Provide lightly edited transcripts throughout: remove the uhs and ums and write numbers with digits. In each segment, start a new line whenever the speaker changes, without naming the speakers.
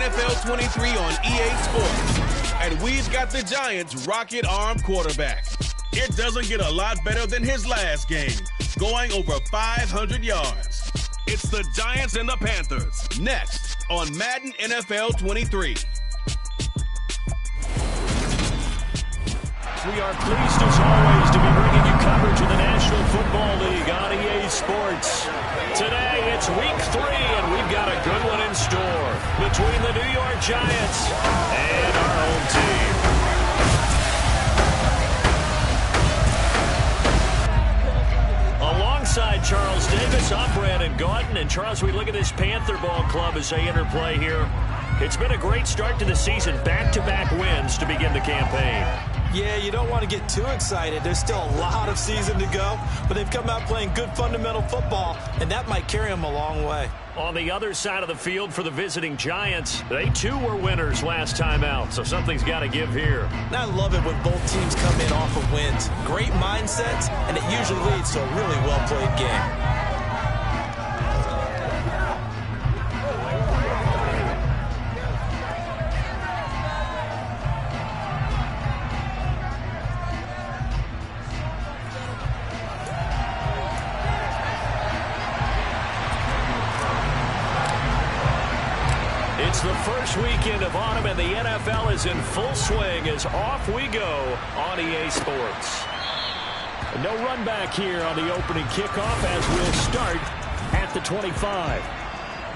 NFL 23 on EA Sports. And we've got the Giants' rocket arm quarterback. It doesn't get a lot better than his last game, going over 500 yards. It's the Giants and the Panthers, next on Madden NFL 23.
We are pleased, as always, to be bringing you coverage of the National Football League on EA Sports. Today, it's Week 3, and we've got a good one in store between the New York Giants and our home team. Alongside Charles Davis, I'm Brandon Gaudin. And Charles, we look at this Panther ball club as they interplay here. It's been a great start to the season. Back-to-back wins to begin the campaign.
Yeah, you don't want to get too excited. There's still a lot of season to go, but they've come out playing good fundamental football, and that might carry them a long way.
On the other side of the field for the visiting Giants, they too were winners last time out, so something's got to give here.
And I love it when both teams come in off of wins. Great mindsets, and it usually leads to a really well-played game.
It's the first weekend of autumn, and the NFL is in full swing as off we go on EA Sports. No run back here on the opening kickoff as we'll start at the 25.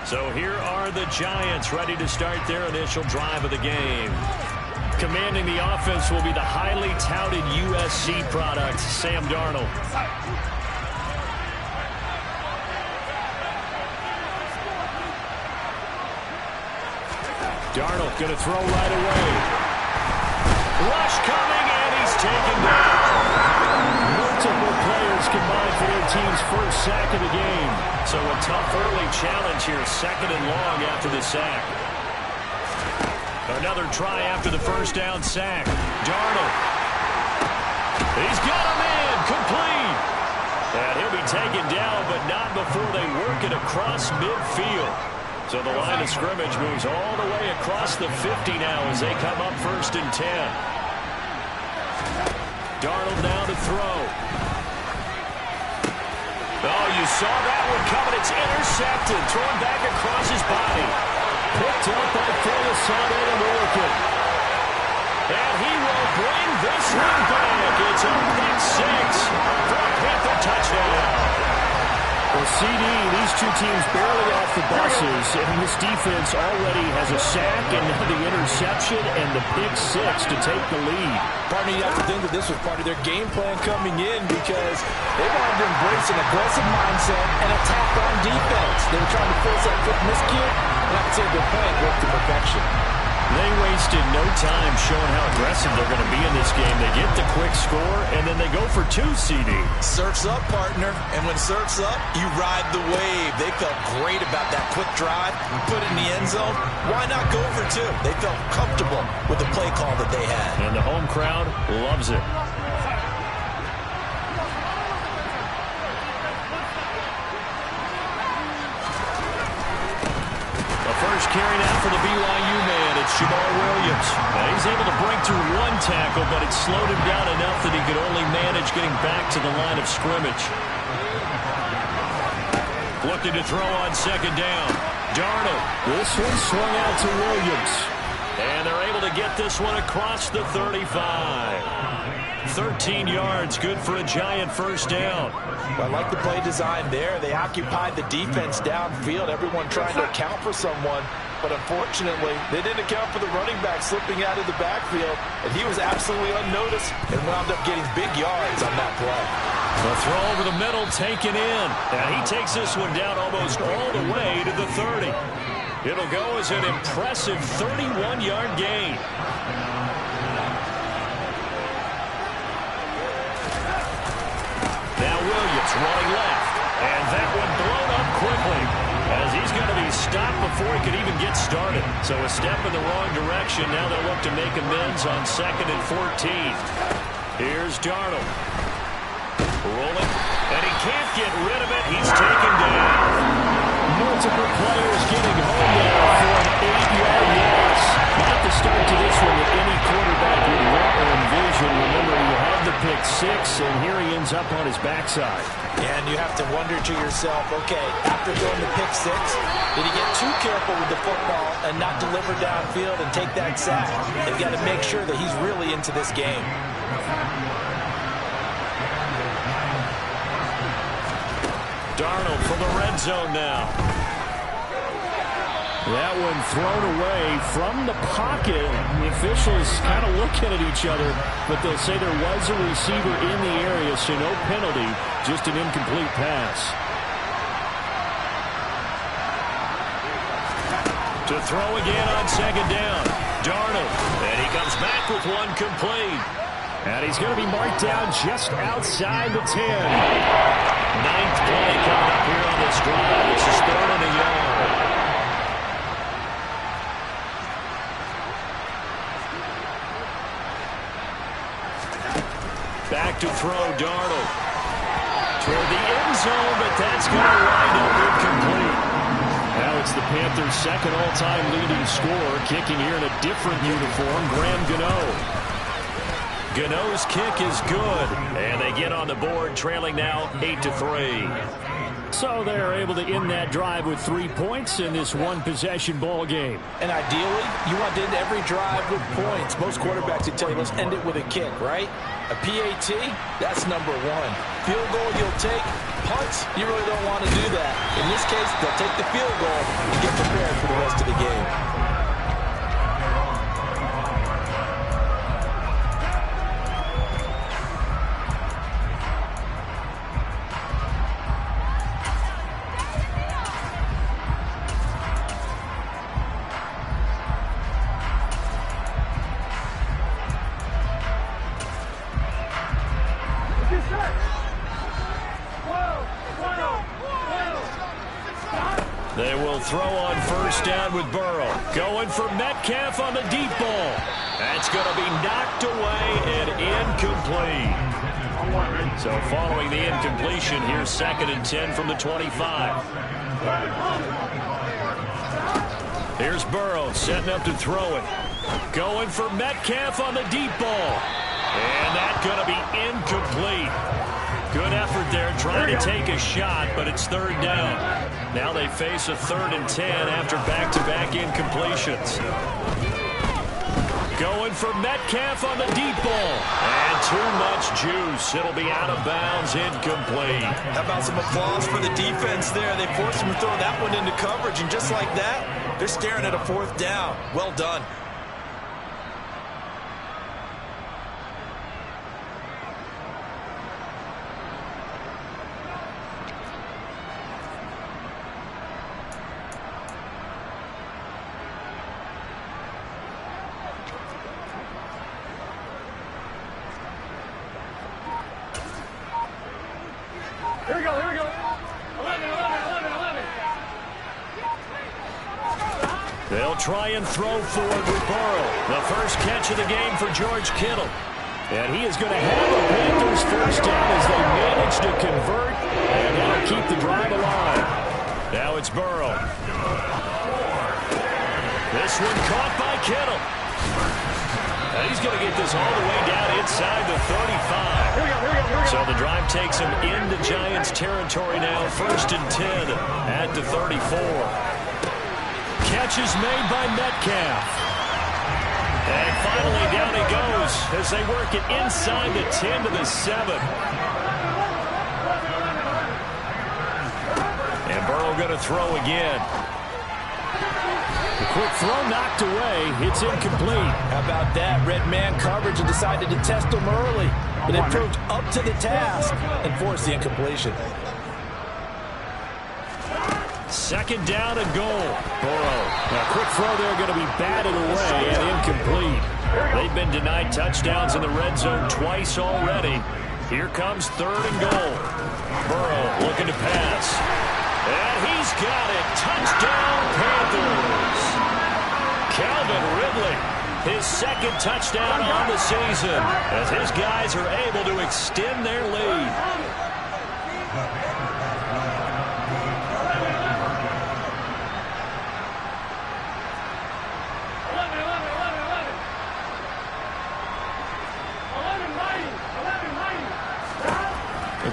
So here are the Giants ready to start their initial drive of the game. Commanding the offense will be the highly touted USC product, Sam Darnold. Darnold going to throw right away. Rush coming, and he's taken down. Multiple players combined for their team's first sack of the game. So a tough early challenge here, second and long after the sack. Another try after the first down sack. Darnold. He's got him in, complete. And he'll be taken down, but not before they work it across midfield. So the line of scrimmage moves all the way across the 50 now as they come up 1st and 10. Darnold now to throw. Oh, you saw that one coming. It's intercepted. Thrown back across his body. Picked up by Phil Morgan. And he will bring this one back. It's a pick six for a Panther touchdown.
Well, CD, these two teams barely off the buses, and this defense already has a sack and now the interception and the pick six to take the lead.
Partner, you have to think that this was part of their game plan coming in because they wanted to embrace an aggressive mindset and attack on defense. They were trying to force that quick miscue, and I can say their plan worked to perfection.
They wasted no time showing how aggressive they're going to be in this game. They get the quick score, and then they go for 2, CD.
Surf's up, partner. And when surf's up, you ride the wave. They felt great about that quick drive and put it in the end zone. Why not go for 2? They felt comfortable with the play call that they had.
And the home crowd loves it. First carry now for the BYU man. It's Jamal Williams. Now he's able to break through one tackle, but it slowed him down enough that he could only manage getting back to the line of scrimmage. Looking to throw on 2nd down. Darnold.
This one swung out to Williams.
And they're able to get this one across the 35. 13 yards, good for a Giant first down.
I like the play design there. They occupied the defense downfield, everyone trying to account for someone. But unfortunately, they didn't account for the running back slipping out of the backfield. And he was absolutely unnoticed and wound up getting big yards on that play.
The throw over the middle taken in. And he takes this one down almost all the way to the 30. It'll go as an impressive 31-yard gain. Now Williams running left. And that one blown up quickly as he's going to be stopped before he could even get started. So a step in the wrong direction. Now they'll look to make amends on 2nd and 14. Here's Darnold. Rolling. And he can't get rid of it. He's taken down. Multiple players getting home there for an 8-yard loss. Not the start to this one that any quarterback would want or envision. Remember, you had the pick six, and here he ends up on his backside.
And you have to wonder to yourself, okay, after throwing the pick six, did he get too careful with the football and not deliver downfield and take that sack? They've got to make sure that he's really into this game.
Darnold from the red zone now. That one thrown away from the pocket. The officials kind of looking at each other, but they'll say there was a receiver in the area, so no penalty, just an incomplete pass. To throw again on second down. Darnold, and he comes back with one complete. And he's going to be marked down just outside the 10. Ninth play coming up here on this drive. It's his 3rd and a yard. Back to throw, Darnold. Toward the end zone, but that's going to wind up incomplete. Now it's the Panthers' second all-time leading scorer, kicking here in a different uniform, Graham Gano. Gano's kick is good, and they get on the board, trailing now 8-3. So they're able to end that drive with 3 points in this one-possession ball game.
And ideally, you want to end every drive with points. Most quarterbacks would tell you, let's end it with a kick, right? A PAT, that's number one. Field goal you'll take. Punts, you really don't want to do that. In this case, they'll take the field goal and get prepared for the rest of the game.
They will throw on first down with Burrow. Going for Metcalf on the deep ball. That's going to be knocked away and incomplete. So following the incompletion, here's 2nd and 10 from the 25. Here's Burrow setting up to throw it. Going for Metcalf on the deep ball. And that's going to be incomplete. Good effort there trying to take a shot, but it's 3rd down. Now they face a 3rd and 10 after back-to-back incompletions. Going for Metcalf on the deep ball. And too much juice. It'll be out of bounds, incomplete.
How about some applause for the defense there? They forced him to throw that one into coverage, and just like that, they're staring at a 4th down. Well done.
Here we go. 11.
They'll try and throw forward with Burrow. The first catch of the game for George Kittle. And he is going to have the Panthers first down as they manage to convert and now keep the drive alive. Now it's Burrow. This one caught by Kittle. And he's going to get this all the way down inside the 35.
Here we go.
So the drive takes him into Giants territory now. 1st and 10 at the 34. Catch is made by Metcalf. And finally down he goes as they work it inside the 10 to the 7. And Burrow going to throw again. The quick throw knocked away. It's incomplete.
How about that? Red man coverage and decided to test him early. But it proved up to the task and forced the incompletion.
2nd down and goal. Burrow. A quick throw there going to be batted away and incomplete. They've been denied touchdowns in the red zone twice already. Here comes 3rd and goal. Burrow looking to pass. And he's got it. Touchdown, Panthers. Calvin Ridley, his 2nd touchdown on the season as his guys are able to extend their lead.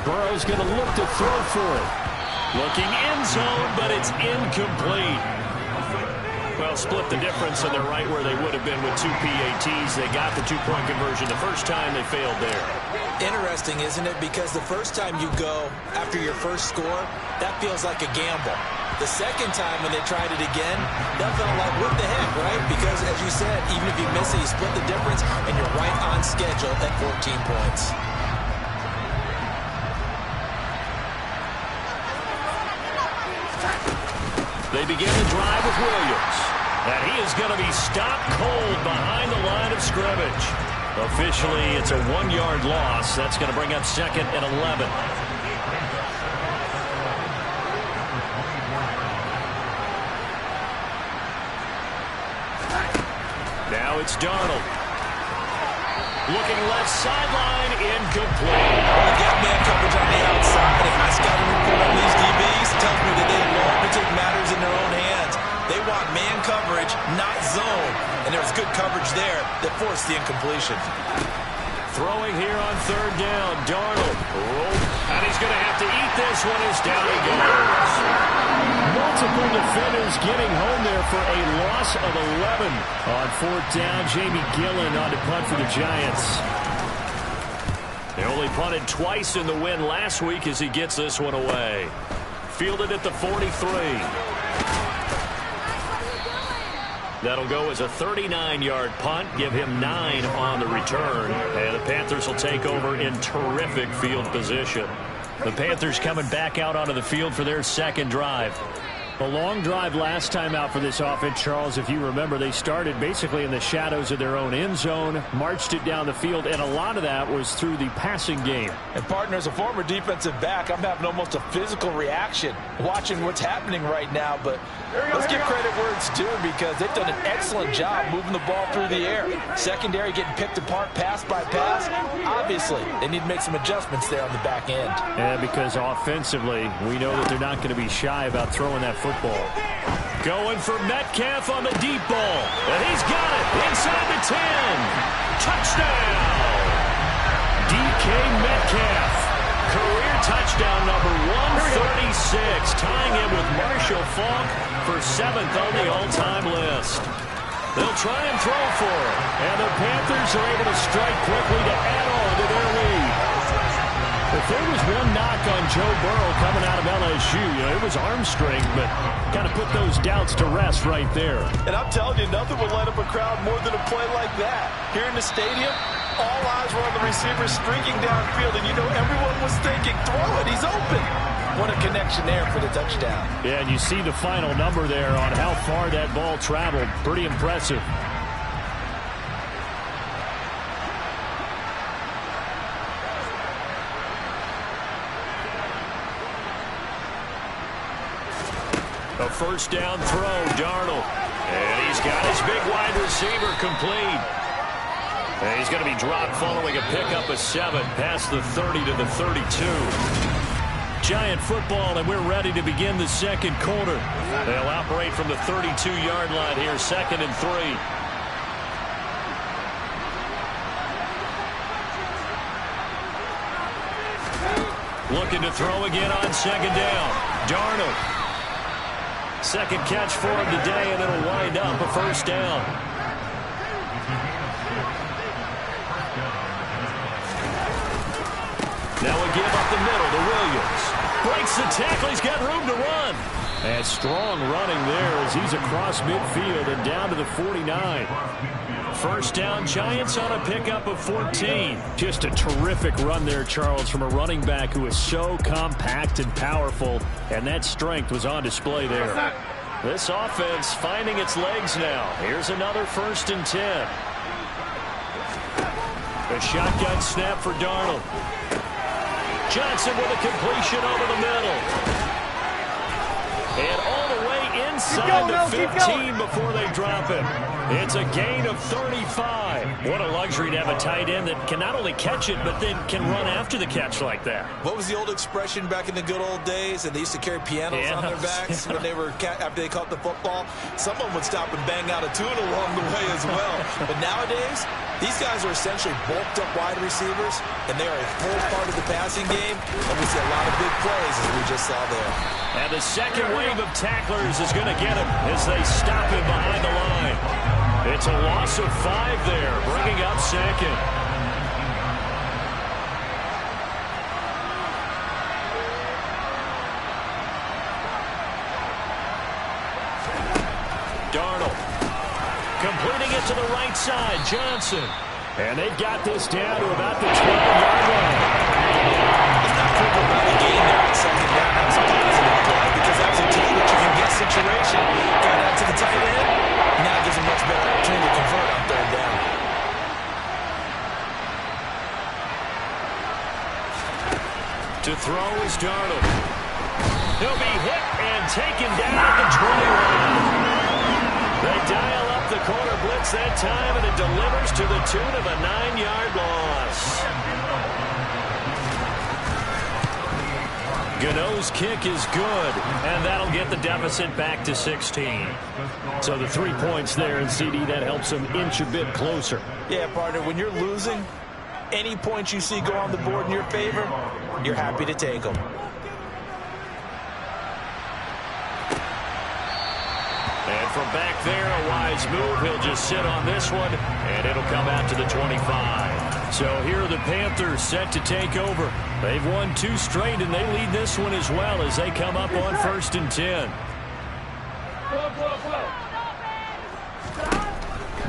Burrow's going to look to throw for it. Looking end zone, but it's incomplete. Well, split the difference, and they're right where they would have been with 2 PATs. They got the two-point conversion the first time. They failed there.
Interesting, isn't it? Because the first time you go after your first score, that feels like a gamble. The second time when they tried it again, that felt like, what the heck, right? Because, as you said, even if you miss it, you split the difference, and you're right on schedule at 14 points.
They begin the drive with Williams. And he is going to be stopped cold behind the line of scrimmage. Officially, it's a 1-yard loss. That's going to bring up 2nd and 11. Now it's Darnold. Looking left sideline, incomplete.
They got man coverage on the outside. And my scouting report on these DBs tells me that they love to take matters in their own hands. They want man coverage, not zone. And there was good coverage there that forced the incompletion.
Throwing here on 3rd down, Darnold. And he's going to have to eat this one as down he goes. Multiple defenders getting home there for a loss of 11. On 4th down, Jamie Gillen on to punt for the Giants. They only punted twice in the win last week as he gets this one away. Fielded at the 43. That'll go as a 39-yard punt, give him 9 on the return. And the Panthers will take over in terrific field position. The Panthers coming back out onto the field for their second drive. A long drive last time out for this offense, Charles. If you remember, they started basically in the shadows of their own end zone, marched it down the field, and a lot of that was through the passing game.
And, partner, as a former defensive back, I'm having almost a physical reaction watching what's happening right now. But let's give credit where it's due because they've done an excellent job moving the ball through the air. Secondary getting picked apart pass by pass. Obviously, they need to make some adjustments there on the back end.
And because offensively, we know that they're not going to be shy about throwing that football. Going for Metcalf on the deep ball. And he's got it inside the 10. Touchdown! DK Metcalf. Career touchdown number 136. Tying him with Marshall Faulk for 7th on the all-time list. They'll try and throw for it. And the Panthers are able to strike quickly to add on to their lead. If there was one knock on Joe Burrow coming out of LSU, it was arm strength, but kind of put those doubts to rest right there.
And I'm telling you, nothing will light up a crowd more than a play like that. Here in the stadium, all eyes were on the receiver streaking downfield, and you know everyone was thinking, throw it, he's open. What a connection there for the touchdown.
Yeah, and you see the final number there on how far that ball traveled. Pretty impressive. A first down throw, Darnold. And he's got his big wide receiver complete. And he's going to be dropped following a pickup of 7 past the 30 to the 32. Giant football, and we're ready to begin the second quarter. They'll operate from the 32-yard line here, 2nd and 3. Looking to throw again on 2nd down. Darnold. Second catch for him today, and it'll wind up a first down. Now a give up the middle to Williams. Breaks the tackle. He's got room to run. And strong running there as he's across midfield and down to the 49. First down, Giants on a pickup of 14. Just a terrific run there, Charles, from a running back who is so compact and powerful, and that strength was on display there. This offense finding its legs now. Here's another 1st and 10. A shotgun snap for Darnold. Johnson with a completion over the middle. And all the way inside the 15 before they drop him. It's a gain of 35. What a luxury to have a tight end that can not only catch it, but then can run after the catch like that.
What was the old expression back in the good old days? And they used to carry pianos on their backs when they were after they caught the football. Someone would stop and bang out a tune along the way as well. But nowadays, these guys are essentially bulked up wide receivers, and they are a full part of the passing game. And we see a lot of big plays as we just saw there.
And the second wave of tacklers is going to get him as they stop him behind the line. It's a loss of 5 there, bringing up second. Darnold completing it to the right side. Johnson. And they've got this down to about the 12-yard line.
It's not critical about the game there on second down. That's a positive play because that's a team that you can get situation. Got out to the tight end. Now it gives a much better opportunity to convert on third down.
To throw is Darnold. He'll be hit and taken down at the 20-line. They dial up the corner blitz that time, and it delivers to the tune of a 9-yard loss. Gano's kick is good, and that'll get the deficit back to 16. So the 3 points there, and CD, that helps them inch a bit closer.
Yeah, partner, when you're losing, any points you see go on the board in your favor, you're happy to take them.
And from back there, a wise move. He'll just sit on this one, and it'll come out to the 25. So here are the Panthers set to take over. They've won 2 straight, and they lead this one as well as they come up on 1st and 10.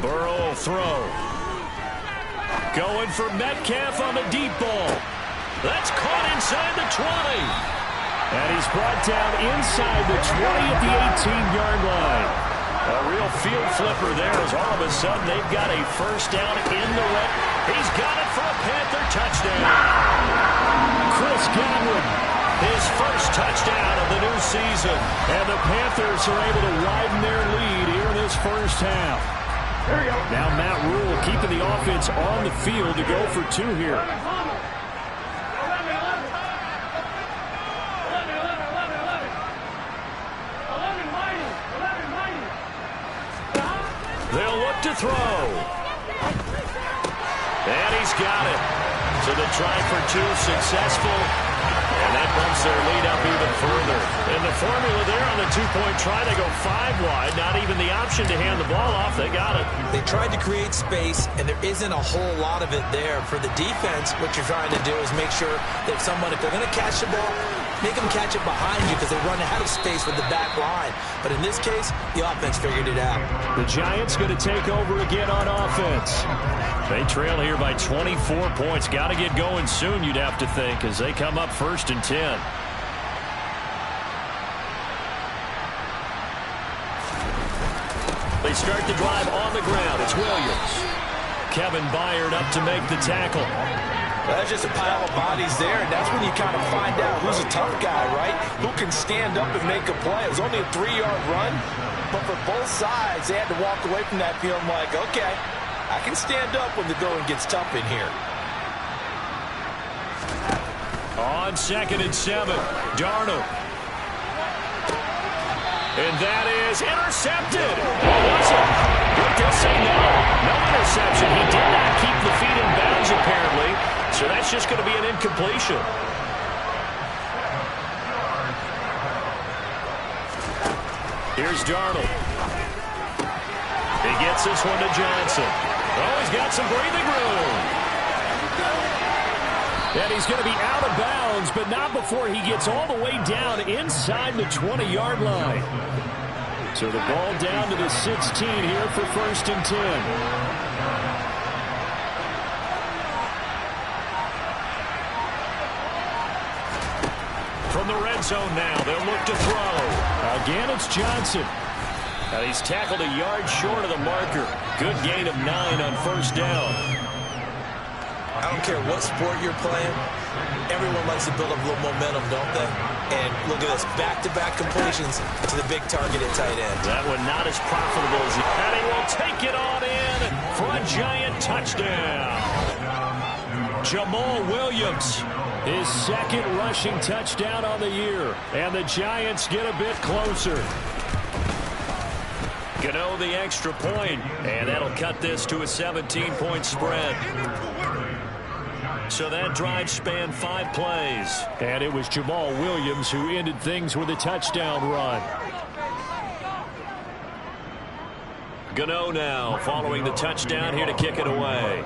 Burrow will throw. Going for Metcalf on the deep ball. That's caught inside the 20. And he's brought down inside the 20 at the 18-yard line. A real field flipper there as all of a sudden they've got a first down in the red. He's got it for a Panther touchdown. Chris Godwin, his first touchdown of the new season. And the Panthers are able to widen their lead here in this first half. Now Matt Rule keeping the offense on the field to go for 2 here. They'll look to throw. And he's got it. So the try for 2 successful. And that bumps their lead up even further. And the formula there on the 2-point try, they go 5 wide. Not even the option to hand the ball off. They got it.
They tried to create space, and there isn't a whole lot of it there. For the defense, what you're trying to do is make sure that someone, if they're going to catch the ball, make them catch it behind you because they run out of space with the back line. But in this case, the offense figured it out.
The Giants going to take over again on offense. They trail here by 24 points. Got to get going soon, you'd have to think, as they come up 1st and 10. They start the drive on the ground. It's Williams. Kevin Byard up to make the tackle.
Well, that's just a pile of bodies there, and that's when you kind of find out who's a tough guy, right? Who can stand up and make a play. It was only a 3-yard run, but for both sides, they had to walk away from that feeling like, okay, I can stand up when the going gets tough in here.
On 2nd and 7, Darnold. And that is intercepted. Or was it? What does say no? No interception. He did not keep the feet in bounds, apparently. So that's just going to be an incompletion. Here's Darnold. He gets this one to Johnson. Oh, he's got some breathing room. And he's going to be out of bounds, but not before he gets all the way down inside the 20-yard line. So the ball down to the 16 here for 1st and 10. From the red zone now, they'll look to throw. Again, it's Johnson. And he's tackled a yard short of the marker. Good gain of 9 on 1st down.
I don't care what sport you're playing. Everyone likes to build up a little momentum, don't they? And look at this, back-to-back completions to the big target at tight end.
That one not as profitable as and he will take it on in for a Giant touchdown. Jamal Williams, his second rushing touchdown on the year. And the Giants get a bit closer. Gano the extra point, and that'll cut this to a 17-point spread. So that drive spanned 5 plays. And it was Jamal Williams who ended things with a touchdown run. Gano now following the touchdown here to kick it away.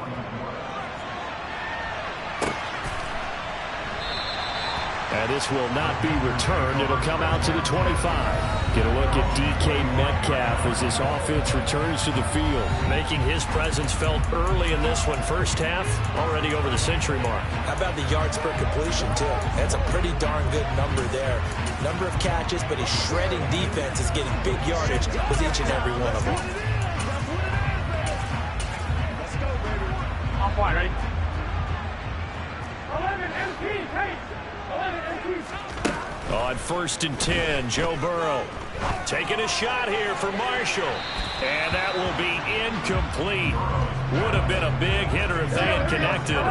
And this will not be returned. It'll come out to the 25. Get a look at DK Metcalf as this offense returns to the field. Making his presence felt early in this one. First half, already over the century mark.
How about the yards per completion, too? That's a pretty darn good number there. Number of catches, but his shredding defense is getting big yardage with each and every one of them.
Let's go, baby. Off wide, ready? 11 MP, Kate. 11 MP.
On 1st and 10, Joe Burrow taking a shot here for Marshall. And that will be incomplete. Would have been a big hitter if they had connected.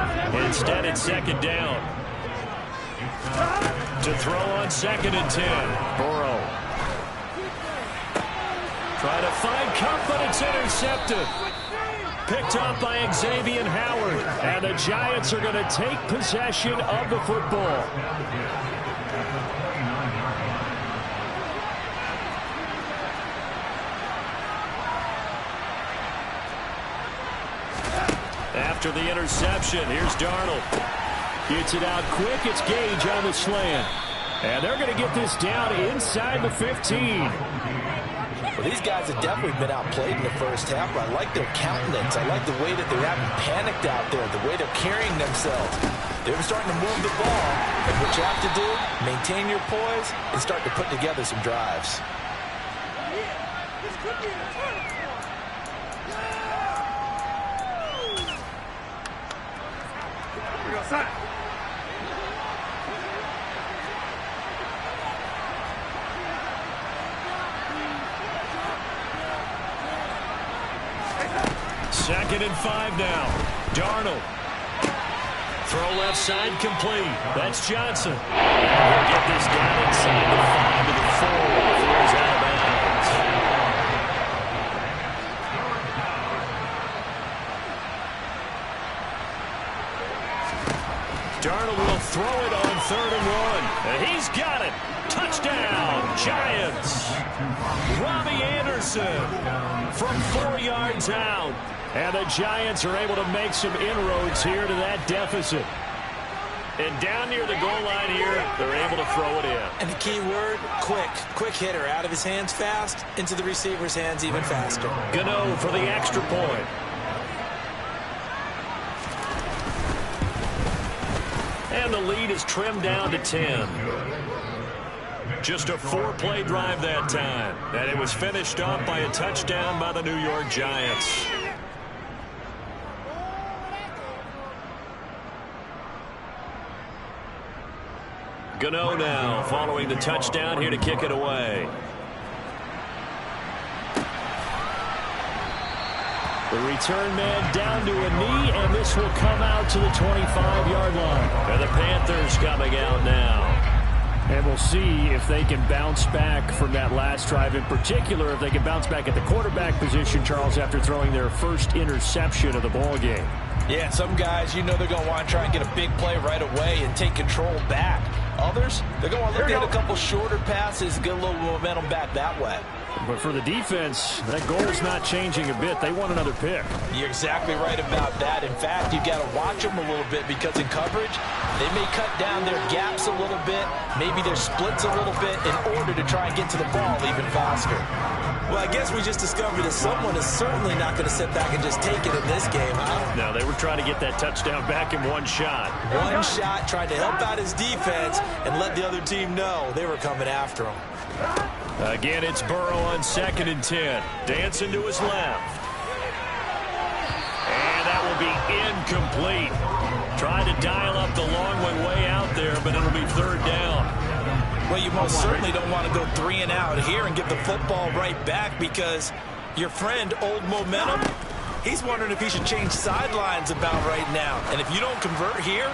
Instead, it's 2nd down. To throw on 2nd and 10, Burrow. Trying to find Kupp, but it's intercepted. Picked up by Xavier Howard. And the Giants are going to take possession of the football. After the interception, here's Darnold. Gets it out quick. It's Gage on the slant. And they're going to get this down inside the 15.
Well, these guys have definitely been outplayed in the first half, but I like their countenance. I like the way that they haven't panicked out there, the way they're carrying themselves. They're starting to move the ball, and what you have to do, maintain your poise and start to put together some drives.
This could be the turn. We go, son.
Second and 5 now. Darnold. Throw left side complete. That's Johnson. And he'll get this down inside the 5 to the 4 before he's out of bounds. Darnold will throw it on 3rd and 1. And he's got it. Touchdown, Giants. Robbie Anderson from 4 yards out. And the Giants are able to make some inroads here to that deficit. And down near the goal line here, they're able to throw it in.
And the key word, quick. Quick hitter. Out of his hands fast, into the receiver's hands even faster.
Gano for the extra point. And the lead is trimmed down to 10. Just a 4-play drive that time. And it was finished off by a touchdown by the New York Giants. Gano now following the touchdown here to kick it away. The return man down to a knee, and this will come out to the 25-yard line. And the Panthers coming out now. And we'll see if they can bounce back from that last drive. In particular, if they can bounce back at the quarterback position, Charles, after throwing their first interception of the ball game.
Yeah, some guys, you know they're going to want to try and get a big play right away and take control back. Others, they're going to look at a couple shorter passes, get a little momentum back that way.
But for the defense, that goal is not changing a bit. They want another pick.
You're exactly right about that. In fact, you've got to watch them a little bit because in coverage, they may cut down their gaps a little bit, maybe their splits a little bit in order to try and get to the ball even faster. Well, I guess we just discovered that someone is certainly not going to sit back and just take it in this game, huh?
No, they were trying to get that touchdown back in one shot.
One shot, trying to help out his defense and let the other team know they were coming after him.
Again, it's Burrow on 2nd and 10. Dancing to his left. And that will be incomplete. Tried to dial up the long one way out there, but it'll be 3rd down.
Well, you most certainly don't want to go 3 and out here and give the football right back, because your friend, Old Momentum, he's wondering if he should change sidelines about right now. And if you don't convert here,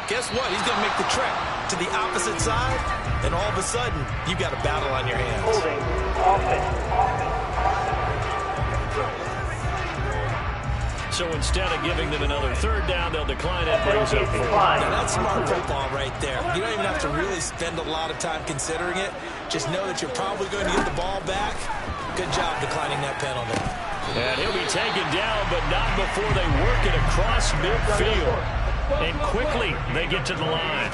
guess what? He's going to make the trek to the opposite side, and all of a sudden, you've got a battle on your hands.
Holding. Offense.
So instead of giving them another third down, they'll decline it. Brings up 4.
Now, that's smart football right there. You don't even have to really spend a lot of time considering it. Just know that you're probably going to get the ball back. Good job declining that penalty.
And he'll be taken down, but not before they work it across midfield. And quickly, they get to the line.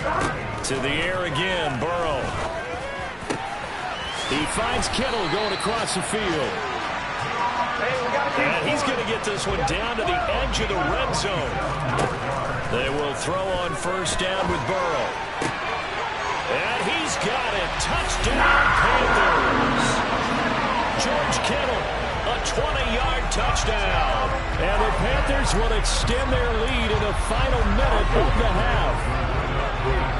To the air again, Burrow. He finds Kittle going across the field. And he's going to get this one down to the edge of the red zone. They will throw on first down with Burrow. And he's got it. Touchdown, Panthers. George Kittle, a 20-yard touchdown. And the Panthers will extend their lead in the final minute of the half.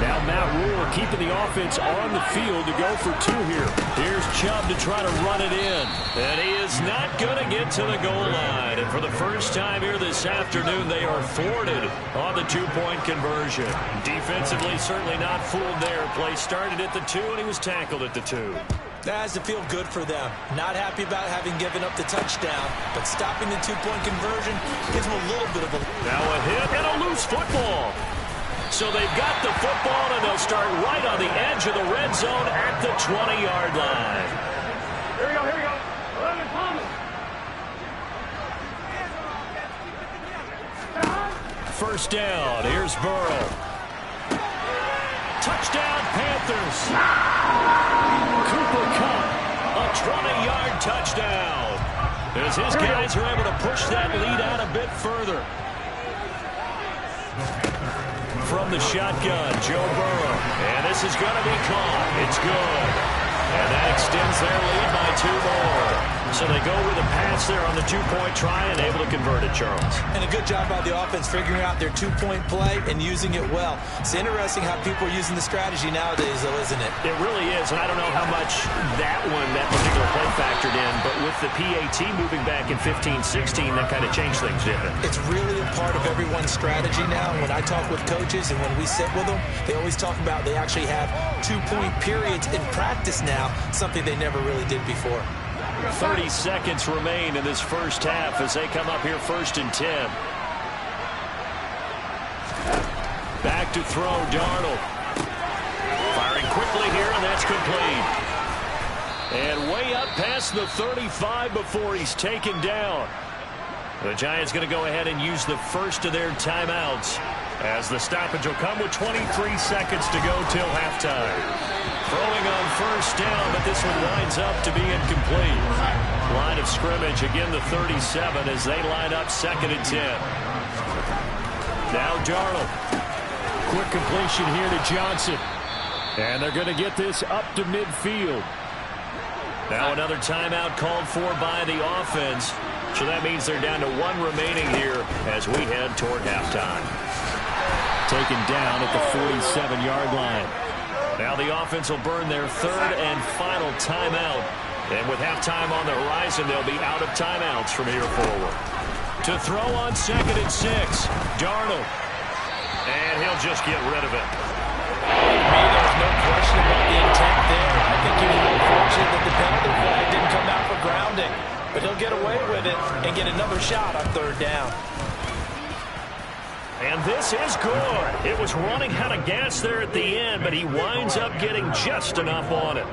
Now Matt Rule keeping the offense on the field to go for 2 here. Here's Chubb to try to run it in. And he is not going to get to the goal line. And for the first time here this afternoon, they are thwarted on the 2-point conversion. Defensively, certainly not fooled there. Play started at the 2, and he was tackled at the 2.
That has to feel good for them. Not happy about having given up the touchdown, but stopping the 2-point conversion gives them a little bit of a...
Now a hit and a loose football. So they've got the football, and they'll start right on the edge of the red zone at the 20-yard line.
Here we go, here we go. 11, Thomas.
First down, here's Burrow. Touchdown, Panthers. Cooper Kupp, a 20-yard touchdown. As his guys are able to push that lead out a bit further. From the shotgun, Joe Burrow. And this is going to be caught. It's good. And that extends their lead by 2 more. So they go with a pass there on the 2-point try and able to convert it, Charles.
And a good job by the offense figuring out their 2-point play and using it well. It's interesting how people are using the strategy nowadays, though, isn't it?
It really is, and I don't know how much that particular play factored in, but with the PAT moving back in 15-16, that kind of changed things, didn't it?
It's really a part of everyone's strategy now. When I talk with coaches and when we sit with them, they always talk about they actually have 2-point periods in practice now, something they never really did before.
30 seconds remain in this first half as they come up here 1st and 10. Back to throw, Darnold. Firing quickly here, and that's complete. And way up past the 35 before he's taken down. The Giants going to go ahead and use the first of their timeouts as the stoppage will come with 23 seconds to go till halftime. Throwing on first down, but this one winds up to be incomplete. Line of scrimmage, again the 37 as they line up 2nd and 10. Now Darnold. Quick completion here to Johnson. And they're going to get this up to midfield. Now another timeout called for by the offense. So that means they're down to 1 remaining here as we head toward halftime. Taken down at the 47-yard line. Now the offense will burn their 3rd and final timeout. And with halftime on the horizon, they'll be out of timeouts from here forward. To throw on 2nd and 6, Darnold. And he'll just get rid of it.
There's no question about the intent there. I think he was unfortunate that the penalty flag didn't come out for grounding. But he'll get away with it and get another shot on 3rd down.
And this is good. It was running out of gas there at the end, but he winds up getting just enough on it.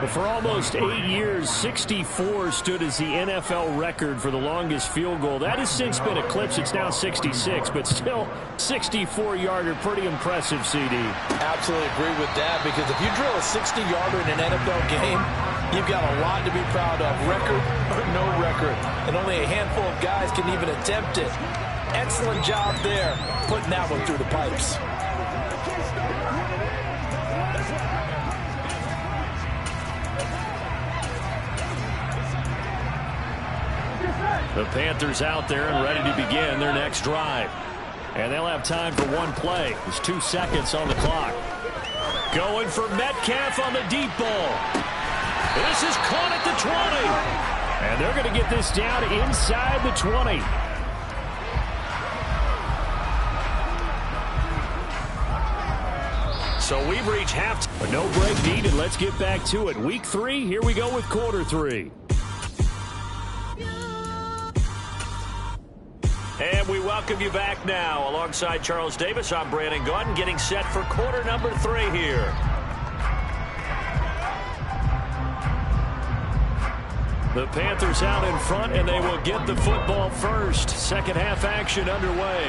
But for almost 8 years, 64 stood as the NFL record for the longest field goal. That has since been eclipsed. It's now 66, but still 64-yarder. Pretty impressive, CD.
Absolutely agree with that, because if you drill a 60-yarder in an NFL game, you've got a lot to be proud of, record or no record. And only a handful of guys can even attempt it. Excellent job there, putting that one through the pipes.
The Panthers out there and ready to begin their next drive. And they'll have time for 1 play. There's 2 seconds on the clock. Going for Metcalf on the deep ball. This is caught at the 20.
And they're going to get this down inside the 20.
So we've reached halftime.
But no break needed. Let's get back to it. Week 3, here we go with quarter 3.
And we welcome you back now. Alongside Charles Davis, I'm Brandon Gaudin, getting set for quarter number 3 here. The Panthers out in front, and they will get the football first. Second half action underway.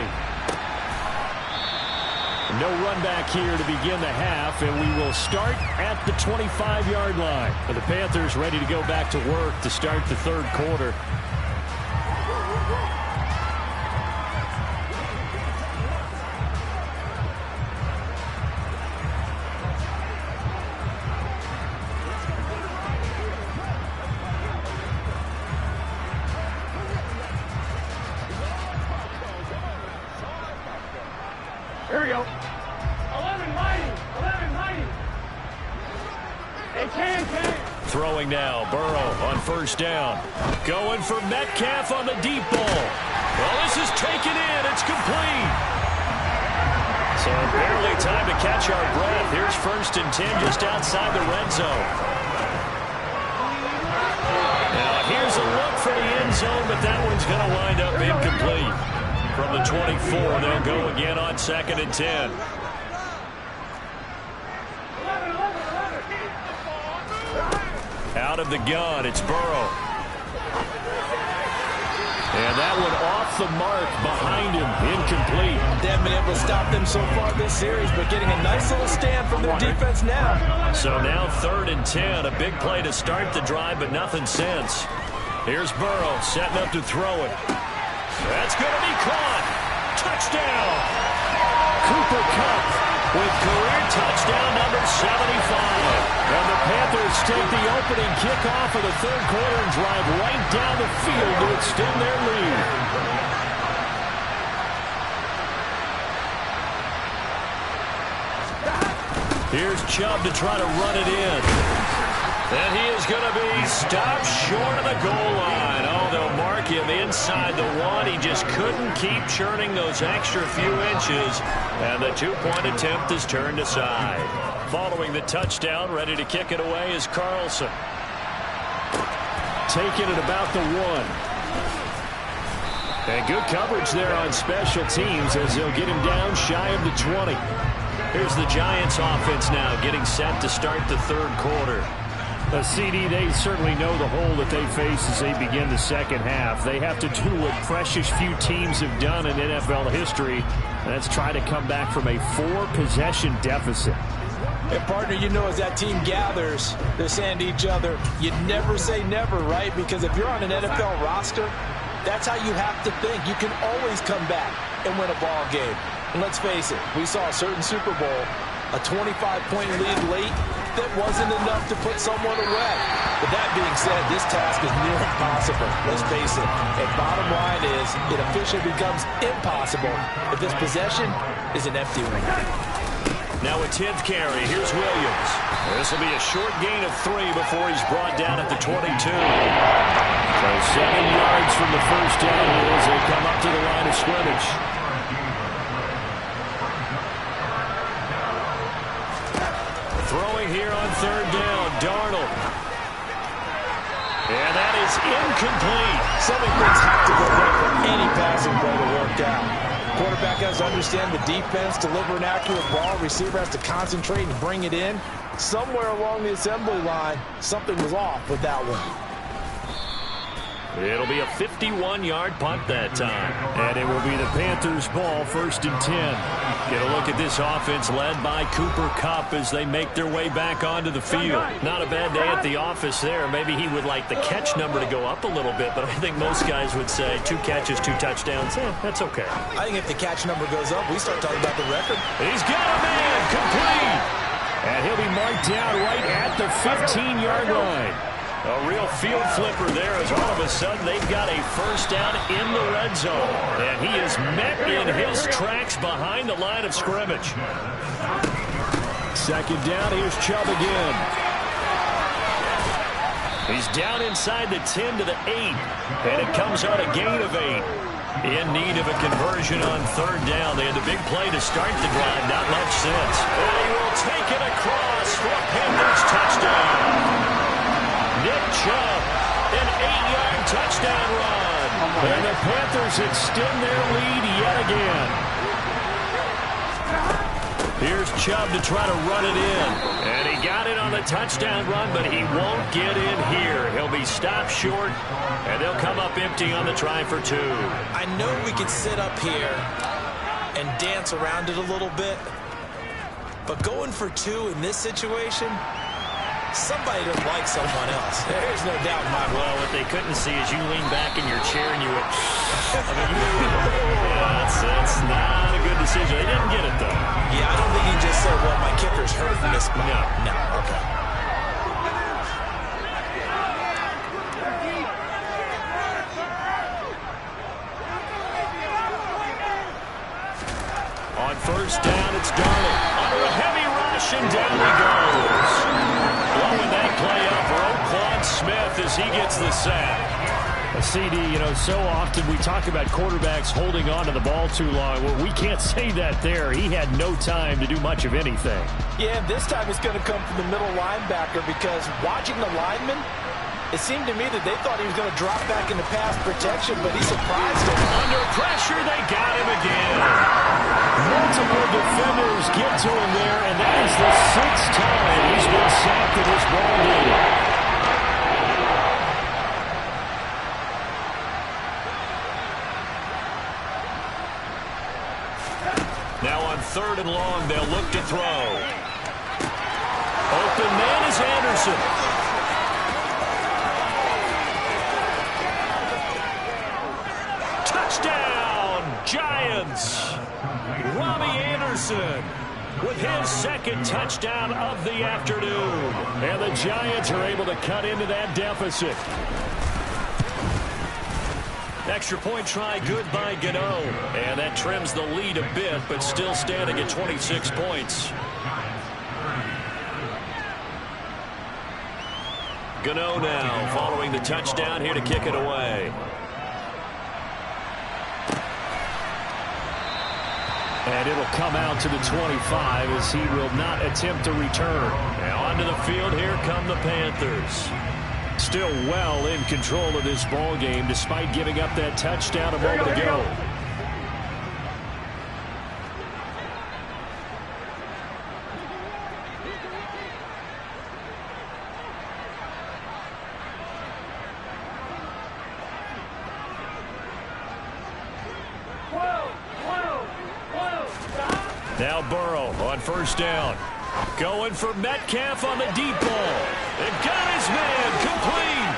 No run back here to begin the half, and we will start at the 25-yard line. For the Panthers ready to go back to work to start the third quarter.
Here we go. 11 mighty. 11 mighty. Hey, can.
Throwing now, Burrow on first down. Going for Metcalf on the deep ball. Well, this is taken in. It's complete. So barely time to catch our breath. Here's 1st and 10 just outside the red zone. Now here's a look for the end zone, but that one's going to wind up incomplete. From the 24, they'll go again on 2nd and 10. Out of the gun, it's Burrow. And that one off the mark behind him, incomplete.
They haven't been able to stop them so far this series, but getting a nice little stand from their defense now.
So now 3rd and 10, a big play to start the drive, but nothing since. Here's Burrow setting up to throw it. That's going to be caught. Touchdown. Cooper Kupp with career touchdown number 75. And the Panthers take the opening kickoff of the third quarter and drive right down the field to extend their lead. Here's Chubb to try to run it in. And he is going to be stopped short of the goal line. Oh, they'll mark him inside the 1. He just couldn't keep churning those extra few inches. And the 2-point attempt is turned aside. Following the touchdown, ready to kick it away is Carlson. Taking it about the 1. And good coverage there on special teams as they'll get him down shy of the 20. Here's the Giants offense now getting set to start the third quarter.
CD, they certainly know the hole that they face as they begin the second half. They have to do what precious few teams have done in NFL history, and that's try to come back from a 4-possession deficit.
And partner, you know, as that team gathers, they're saying to each other, you never say never, right? Because if you're on an NFL roster, that's how you have to think. You can always come back and win a ball game. And let's face it, we saw a certain Super Bowl, a 25-point lead late, that wasn't enough to put someone away. But that being said, this task is near impossible. Let's face it. And bottom line is, it officially becomes impossible if this possession is an empty one.
Now a 10th carry. Here's Williams. This will be a short gain of 3 before he's brought down at the 22.
So 7 yards from the first down as they come up to the line of scrimmage.
Throwing here on 3rd down, Darnold. And that is incomplete.
Some things have to go right for any passing play to work out. Quarterback has to understand the defense, deliver an accurate ball. Receiver has to concentrate and bring it in. Somewhere along the assembly line, something was off with that one.
It'll be a 51-yard punt that time.
And it will be the Panthers' ball, 1st and 10.
Get a look at this offense led by Cooper Kupp as they make their way back onto the field. Not a bad day at the office there. Maybe he would like the catch number to go up a little bit, but I think most guys would say 2 catches, 2 touchdowns. That's okay.
I think if the catch number goes up, we start talking about the record.
He's got a man, complete.
And he'll be marked down right at the 15-yard line.
A real field flipper there as all of a sudden they've got a first down in the red zone. And he is met in his tracks behind the line of scrimmage.
Second down, here's Chubb again. He's down inside the 10 to the 8, and it comes on a gain of 8. In need of a conversion on third down. They had the big play to start the drive, not much since. And he will take it across for a Panthers touchdown. Nick Chubb, an 8-yard touchdown run. And the Panthers extend their lead yet again. Here's Chubb to try to run it in. And he got it on the touchdown run, but he won't get in here. He'll be stopped short, and they'll come up empty on the try for 2.
I know we could sit up here and dance around it a little bit, but going for 2 in this situation, somebody doesn't like someone else. There's no doubt in my mind.
Well, what they couldn't see is you lean back in your chair and you went, that's not a good decision. They didn't get it, though.
Yeah, I don't think he just said, well, my kicker's hurt in this spot. No, okay.
On first down, it's Darnold. Under a heavy rush, and down he goes. Blowing that play up for Roquan Smith as he gets the sack. CD, so often we talk about quarterbacks holding on to the ball too long. Well, we can't say that there. He had no time to do much of anything.
Yeah, this time it's going to come from the middle linebacker because watching the lineman, it seemed to me that they thought he was going to drop back into pass protection, but he surprised him.
Under pressure, they got him again. Multiple defenders get to him there, and that is the 6th time he's been sacked in this ball game. Now on 3rd and long, they'll look to throw. Open man is Anderson. Touchdown, Giants. Robbie Anderson with his 2nd touchdown of the afternoon. And the Giants are able to cut into that deficit. Extra point try, good by Gano. And that trims the lead a bit, but still standing at 26 points. Gano now following the touchdown here to kick it away. And it'll come out to the 25 as he will not attempt to return. And onto the field, here come the Panthers. Still well in control of this ball game despite giving up that touchdown a moment ago. Now Burrow on first down. Going for Metcalf on the deep ball. And got his man complete.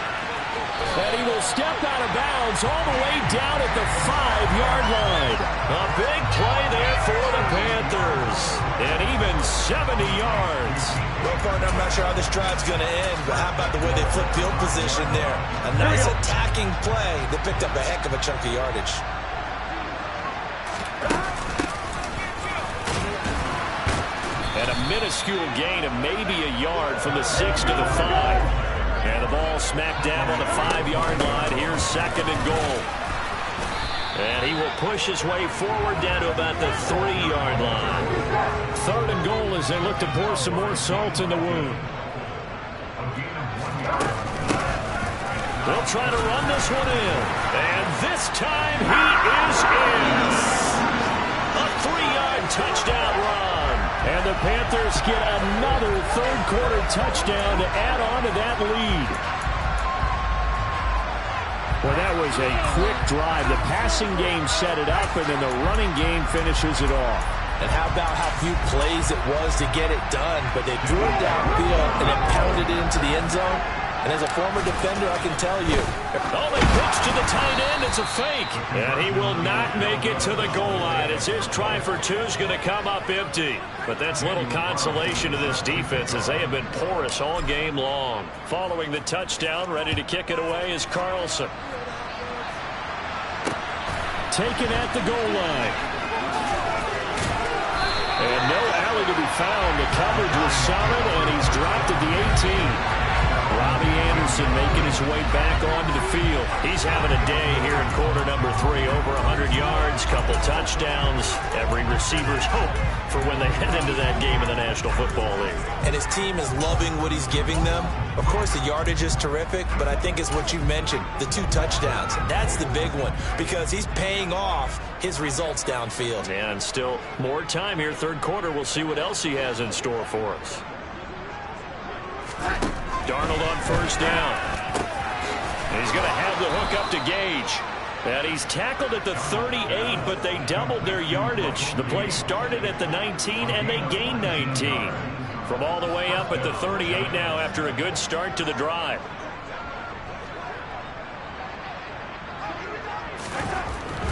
And he will step out of bounds all the way down at the 5-yard line. A big play there for the Panthers. And even 70 yards.
Well, partner, I'm not sure how this drive's going to end, but how about the way they flip field position there? A nice attacking play that picked up a heck of a chunk of yardage.
And a minuscule gain of maybe a yard from the 6 to the 5. And the ball smacked down on the 5-yard line. Here's 2nd and goal. And he will push his way forward down to about the 3-yard line. 3rd and goal as they look to pour some more salt in the wound. They'll try to run this one in. And this time he is in. A 3-yard touchdown run. And the Panthers get another third-quarter touchdown to add on to that lead. Well, that was a quick drive. The passing game set it up, and then the running game finishes it off.
And how about how few plays it was to get it done, but they threw it downfield and then pounded it into the end zone. And as a former defender, I can tell you.
Oh, they pitch to the tight end. It's a fake. And he will not make it to the goal line as his try for 2 is going to come up empty. But that's little consolation to this defense as they have been porous all game long. Following the touchdown, ready to kick it away is Carlson. Taken at the goal line. And no alley to be found. The coverage was solid, and he's dropped at the 18. Robbie Anderson making his way back onto the field. He's having a day here in quarter number 3. Over 100 yards, couple touchdowns. Every receiver's hope for when they head into that game in the National Football League.
And his team is loving what he's giving them. Of course, the yardage is terrific, but I think it's what you mentioned, the 2 touchdowns. That's the big one because he's paying off his results downfield.
And still more time here, third quarter. We'll see what else he has in store for us. Darnold on first down. He's going to have the hook up to Gage. And he's tackled at the 38, but they doubled their yardage. The play started at the 19, and they gained 19. From all the way up at the 38 now after a good start to the drive.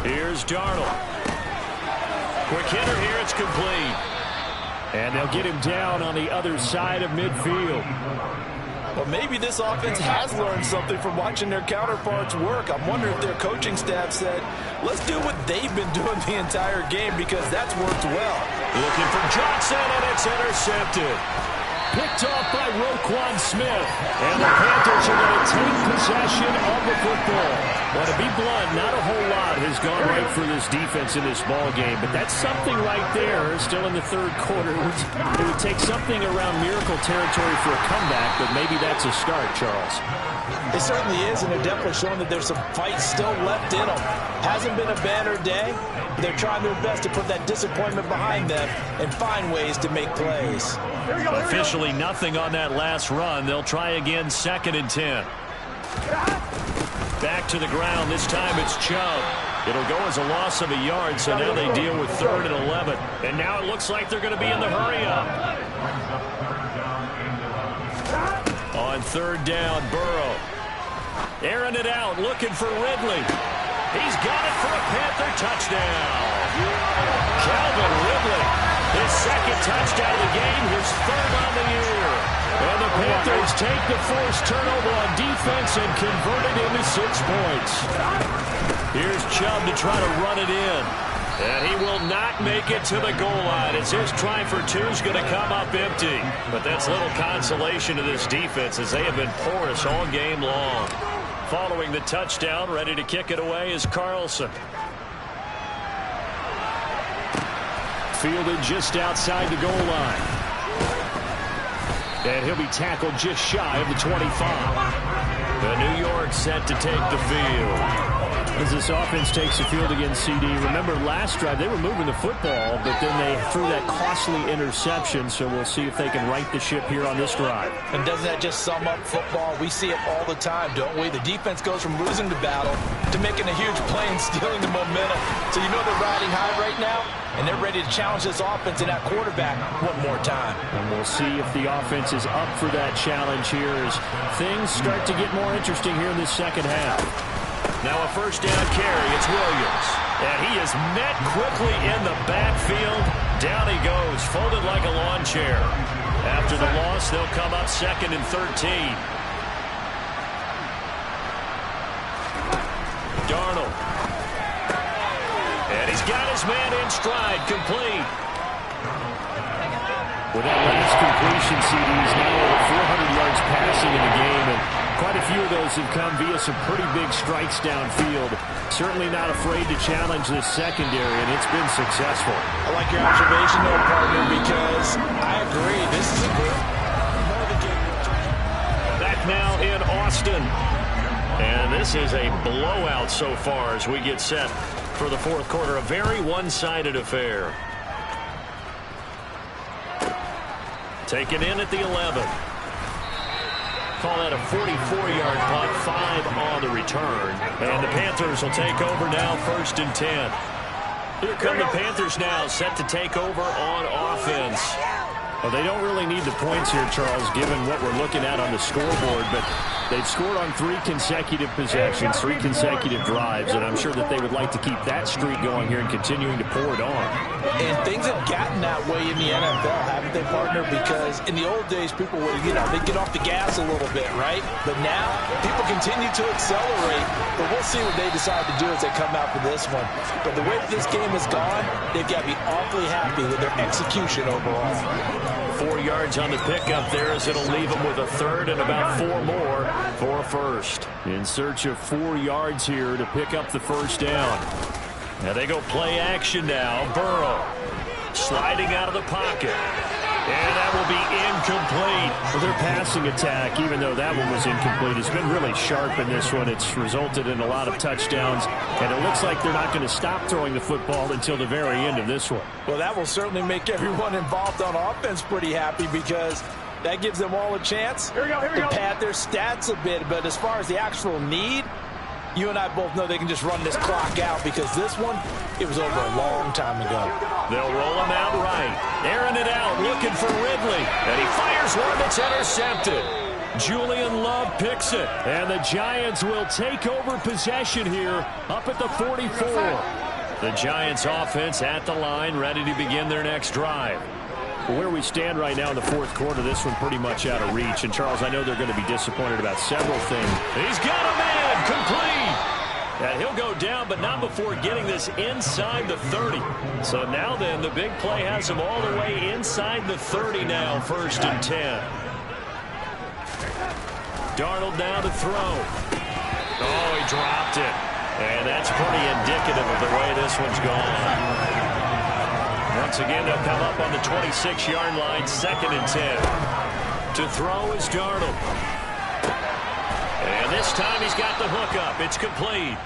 Here's Darnold. Quick hitter here, it's complete. And they'll get him down on the other side of midfield.
Well, maybe this offense has learned something from watching their counterparts work. I'm wondering if their coaching staff said, let's do what they've been doing the entire game because that's worked well.
Looking for Johnson, and it's intercepted. Picked off by Roquan Smith. And the Panthers are going to take possession of the football. Well, to be blunt, not a whole lot has gone right for this defense in this ball game, but that's something right there. Still in the third quarter. It would take something around miracle territory for a comeback, but maybe that's a start, Charles.
It certainly is, and they're definitely showing that there's some fight still left in them. Hasn't been a banner day. They're trying their best to put that disappointment behind them and find ways to make plays.
Officially nothing on that last run. They'll try again, 2nd and 10. Back to the ground. This time it's Chubb. It'll go as a loss of a yard, so now they deal with 3rd and 11. And now it looks like they're going to be in the hurry-up. On 3rd down, Burrow. Airing it out, looking for Ridley. He's got it for a Panther touchdown. Calvin Ridley, his 2nd touchdown of the game, his 3rd on the year. And the Panthers take the forced turnover on defense and convert it into 6 points. Here's Chubb to try to run it in. And he will not make it to the goal line as his try for 2 is going to come up empty. But that's little consolation to this defense as they have been porous all game long. Following the touchdown, ready to kick it away is Carlson. Fielded just outside the goal line. And he'll be tackled just shy of the 25. The New York set to take the field. As this offense takes the field against CD, remember last drive they were moving the football, but then they threw that costly interception, so we'll see if they can right the ship here on this drive.
And doesn't that just sum up football? We see it all the time, don't we? The defense goes from losing the battle to making a huge play and stealing the momentum. So you know they're riding high right now, and they're ready to challenge this offense and that quarterback one more time.
And we'll see if the offense is up for that challenge here as things start to get more interesting here in this second half. Now a first down carry, it's Williams. And he is met quickly in the backfield. Down he goes, folded like a lawn chair. After the loss, they'll come up 2nd and 13. Darnold. And he's got his man in stride, complete. With that last completion, CD's now over 400 yards passing in the game, and quite a few of those have come via some pretty big strikes downfield. Certainly not afraid to challenge this secondary, and it's been successful.
I like your observation there, partner, because I agree. This is a group.
Back now in Austin. And this is a blowout so far as we get set for the fourth quarter. A very one-sided affair. Taken in at the 11. Call that a 44-yard punt, 5 on the return. And the Panthers will take over now, 1st and 10. Here come the Panthers now, set to take over on offense. Well, they don't really need the points here, Charles, given what we're looking at on the scoreboard, but they've scored on 3 consecutive possessions, 3 consecutive drives, and I'm sure that they would like to keep that streak going here and continuing to pour it on.
And things have gotten that way in the NFL, haven't they, partner? Because in the old days, people would, they'd get off the gas a little bit, right? But now, people continue to accelerate, but we'll see what they decide to do as they come out for this one. But the way this game has gone, they've got to be awfully happy with their execution overall.
4
more yards on the pickup there, as it'll leave them with a third and about 4 more for a first.
In search of 4 yards here to pick up the first down.
Now they go play action now. Burrow sliding out of the pocket. And that will be incomplete.
Well, their passing attack, even though that one was incomplete, has been really sharp in this one. It's resulted in a lot of touchdowns, and it looks like they're not going to stop throwing the football until the very end of this one.
Well, that will certainly make everyone involved on offense pretty happy, because that gives them all a chance to pad their stats a bit. But as far as the actual need, you and I both know they can just run this clock out, because this one, it was over a long time ago.
They'll roll him out right. Airing it out, looking for Ridley. And he fires one that's intercepted. Julian Love picks it.
And the Giants will take over possession here up at the 44.
The Giants offense at the line, ready to begin their next drive.
Where we stand right now in the fourth quarter, this one pretty much out of reach. And, Charles, I know they're going to be disappointed about several things.
He's got a man, complete. And he'll go down, but not before getting this inside the 30. So now then, the big play has him all the way inside the 30 now, 1st and 10. Darnold now to throw. Oh, he dropped it. And that's pretty indicative of the way this one's gone. Once again, they'll come up on the 26-yard line, 2nd and 10. To throw is Darnold. And this time he's got the hook up. It's complete.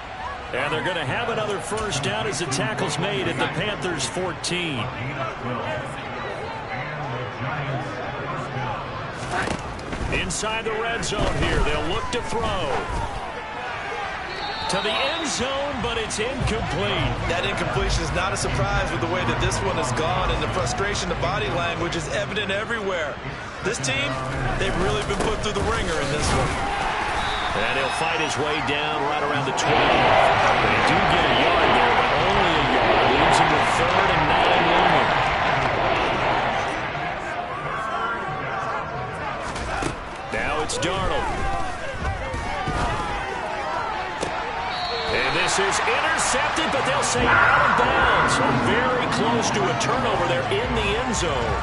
And they're going to have another first down as the tackle's made at the Panthers' 14. Inside the red zone here. They'll look to throw. To the end zone, but it's incomplete.
That incompletion is not a surprise with the way that this one has gone, and the frustration, the body language is evident everywhere. This team, they've really been put through the ringer in this one.
And he'll fight his way down right around the 20. They do get a yard there, but only a yard. Leaves him with 3rd and 9 looming. Now it's Darnold. And this is intercepted, but they'll say out of bounds. Very close to a turnover there in the end zone.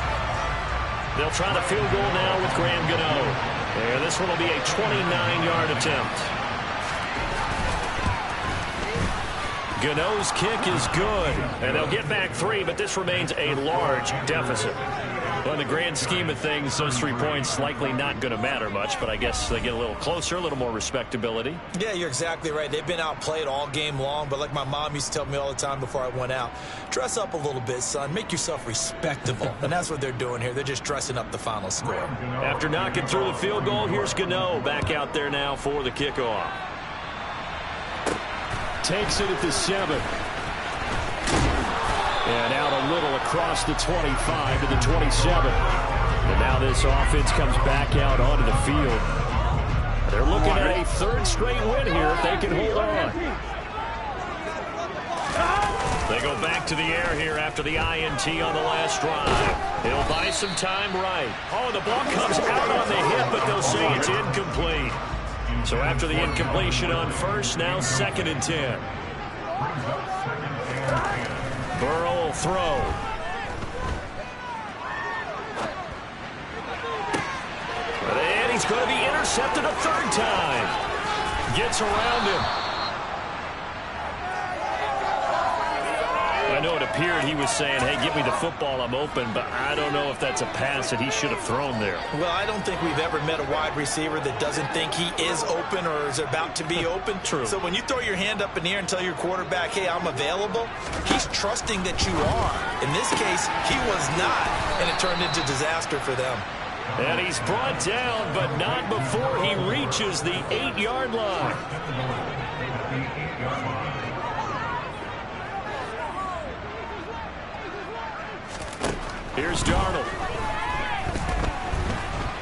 They'll try the field goal now with Graham Gano. And this one will be a 29-yard attempt. Gano's kick is good. And they'll get back 3, but this remains a large deficit. Well, in the grand scheme of things, those 3 points likely not going to matter much, but I guess they get a little closer, a little more respectability.
Yeah, you're exactly right. They've been outplayed all game long, but like my mom used to tell me all the time before I went out, dress up a little bit, son. Make yourself respectable. And that's what they're doing here. They're just dressing up the final score.
After knocking through the field goal, here's Gano back out there now for the kickoff.
Takes it at the 7. And out a little across the 25 to the 27. And now this offense comes back out onto the field. They're looking at a 3rd straight win here if they can hold on.
They go back to the air here after the INT on the last drive. He'll buy some time right. Oh, the ball comes out on the hip, but they'll say it's incomplete. So after the incompletion on 1st, now 2nd and 10. Burrow will throw. And he's going to be intercepted a 3rd time. Gets around him. I know it appeared he was saying, hey, give me the football, I'm open, but I don't know if that's a pass that he should have thrown there.
Well, I don't think we've ever met a wide receiver that doesn't think he is open or is about to be open.
True.
So when you throw your hand up in the air and tell your quarterback, hey, I'm available, he's trusting that you are. In this case, he was not, and it turned into disaster for them.
And he's brought down, but not before he reaches the 8-yard line. Here's Darnold.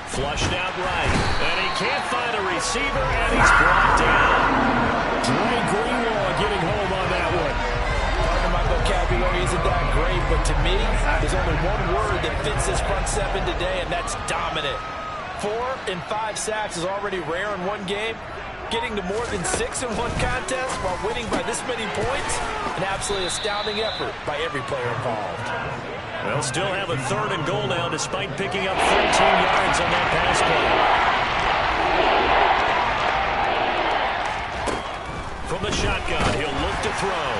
Flushed out right. And he can't find a receiver, and he's brought down.
Dre Greenlaw getting home on that one.
Pardon my vocabulary isn't that great, but to me, there's only one word that fits this front 7 today, and that's dominant. 4 and 5 sacks is already rare in one game. Getting to more than 6 in one contest while winning by this many points, an absolutely astounding effort by every player involved.
They'll still have a 3rd and goal now despite picking up 13 yards on that pass play. From the shotgun, he'll look to throw.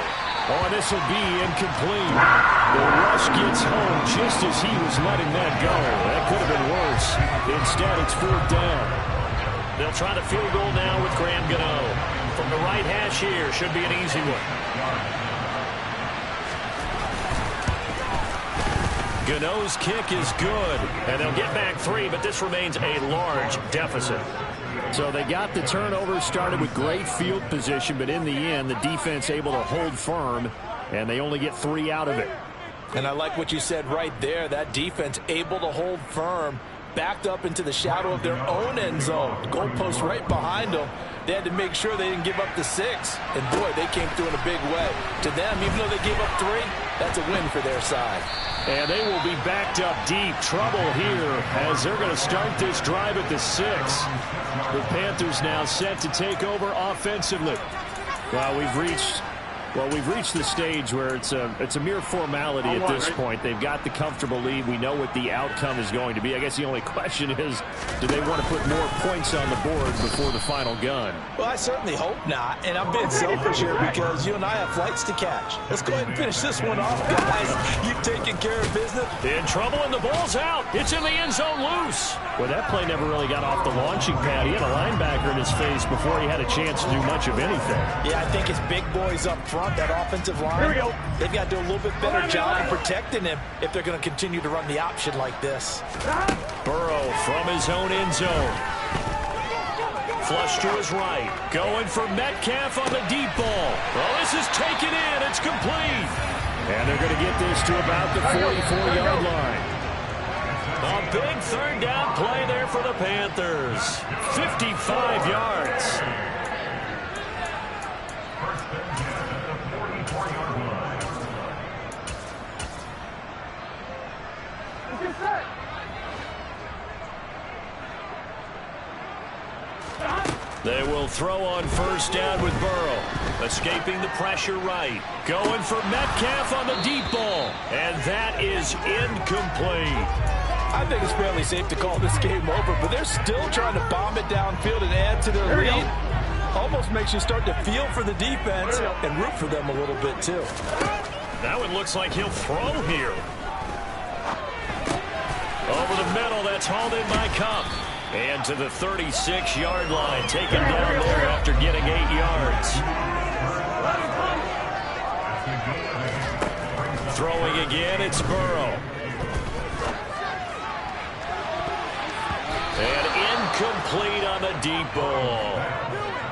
Oh, and this will be incomplete. The rush gets home just as he was letting that go. That could have been worse. Instead, it's 4th down. They'll try the field goal now with Graham Gano. From the right hash here, should be an easy one. Gano's kick is good, and they'll get back 3, but this remains a large deficit.
So they got the turnover started with great field position, but in the end, the defense able to hold firm, and they only get 3 out of it.
And I like what you said right there. That defense able to hold firm, backed up into the shadow of their own end zone. Goalpost right behind them. They had to make sure they didn't give up the 6. And, boy, they came through in a big way. To them, even though they gave up 3, that's a win for their side.
And they will be backed up deep. Trouble here as they're going to start this drive at the 6. The Panthers now set to take over offensively. Well, we've reached the stage where it's a mere formality at this point. They've got the comfortable lead. We know what the outcome is going to be. I guess the only question is, do they want to put more points on the board before the final gun?
Well, I certainly hope not. And I'm being selfish here because you and I have flights to catch. Let's go ahead and finish this one off, guys. You've taken care of business.
In trouble, and the ball's out. It's in the end zone loose.
Well, that play never really got off the launching pad. He had a linebacker in his face before he had a chance to do much of anything.
Yeah, I think his big boys up front, that offensive line,
Here we go.
They've got to do a little bit better job of protecting him if they're going to continue to run the option like this.
Burrow from his own end zone. Flush to his right. Going for Metcalf on the deep ball. Well, this is taken in. It's complete.
And they're going to get this to about the 44-yard line.
A big 3rd down play there for the Panthers. 55 yards. They will throw on 1st down with Burrow. Escaping the pressure right. Going for Metcalf on the deep ball. And that is incomplete.
I think it's fairly safe to call this game over, but they're still trying to bomb it downfield and add to their lead. Almost makes you start to feel for the defense and root for them a little bit, too.
Now it looks like he'll throw here. Over the middle, that's hauled in by Kupp. And to the 36-yard line, taken down there after getting 8 yards. Throwing again, it's Burrow. And incomplete on the deep ball.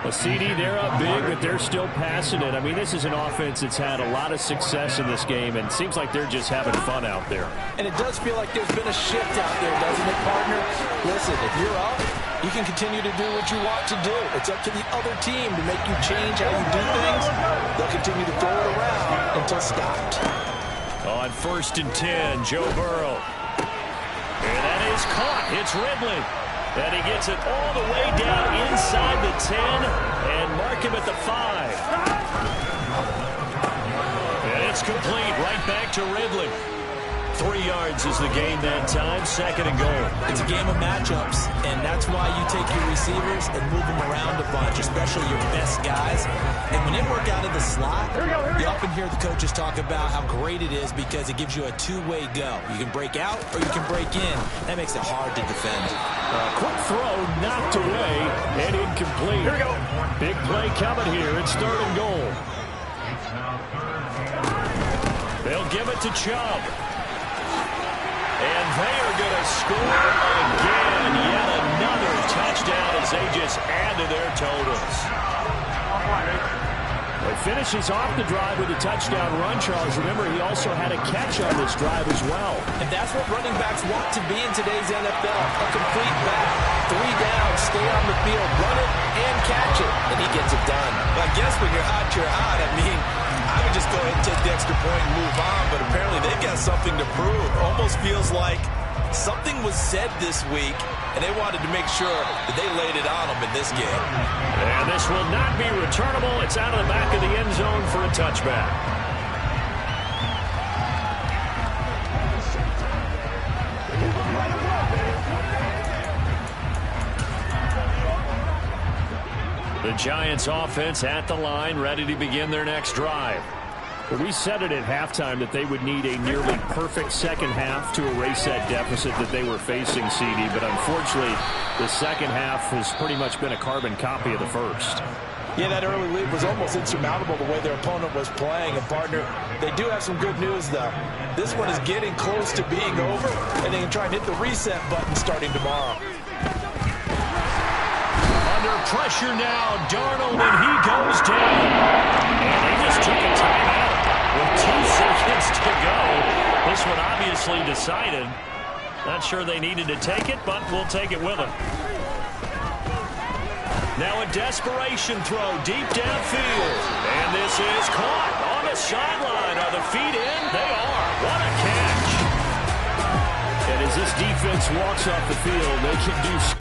Well, CD, they're up big, but they're still passing it. I mean, this is an offense that's had a lot of success in this game, and it seems like they're just having fun out there.
And it does feel like there's been a shift out there, doesn't it, partner? Listen, if you're up, you can continue to do what you want to do. It's up to the other team to make you change how you do things. They'll continue to throw it around until stopped.
On 1st and 10, Joe Burrow. And that is caught. It's Ridley. And he gets it all the way down inside the 10 and mark him at the 5. And it's complete right back to Ridley. 3 yards is the gain that time. 2nd and goal.
It's a game of matchups, and that's why you take your receivers and move them around a bunch, especially your best guys. And when they work out of the slot, you often hear the coaches talk about how great it is because it gives you a two-way go. You can break out or you can break in. That makes it hard to defend.
Quick throw, knocked away, and incomplete.
Here we go.
Big play coming here. It's 3rd and goal.
They'll give it to Chubb. And they are going to score again. Yet another touchdown as they just add to their totals.
He finishes off the drive with a touchdown run, Charles. Remember, he also had a catch on this drive as well.
And that's what running backs want to be in today's NFL. A complete back. 3 down, stay on the field, run it, and catch it. And he gets it done. Well, I guess when you're hot, you're hot. I mean, I would just go ahead and take the extra point and move on, but apparently they've got something to prove. Almost feels like something was said this week, and they wanted to make sure that they laid it on them in this game.
And this will not be returnable. It's out of the back of the end zone for a touchback. Giants offense at the line, ready to begin their next drive.
Well, we said it at halftime that they would need a nearly perfect second half to erase that deficit that they were facing, CD. But unfortunately, the second half has pretty much been a carbon copy of the first.
Yeah, that early lead was almost insurmountable the way their opponent was playing. And, partner, they do have some good news, though. This one is getting close to being over, and they can try and hit the reset button starting tomorrow.
Under pressure now, Darnold, and he goes down. And they just took a timeout with 2 seconds to go. This one obviously decided. Not sure they needed to take it, but we'll take it with them. Now a desperation throw deep downfield. And this is caught on the sideline. Are the feet in? They are. What a catch.
And as this defense walks off the field, they can do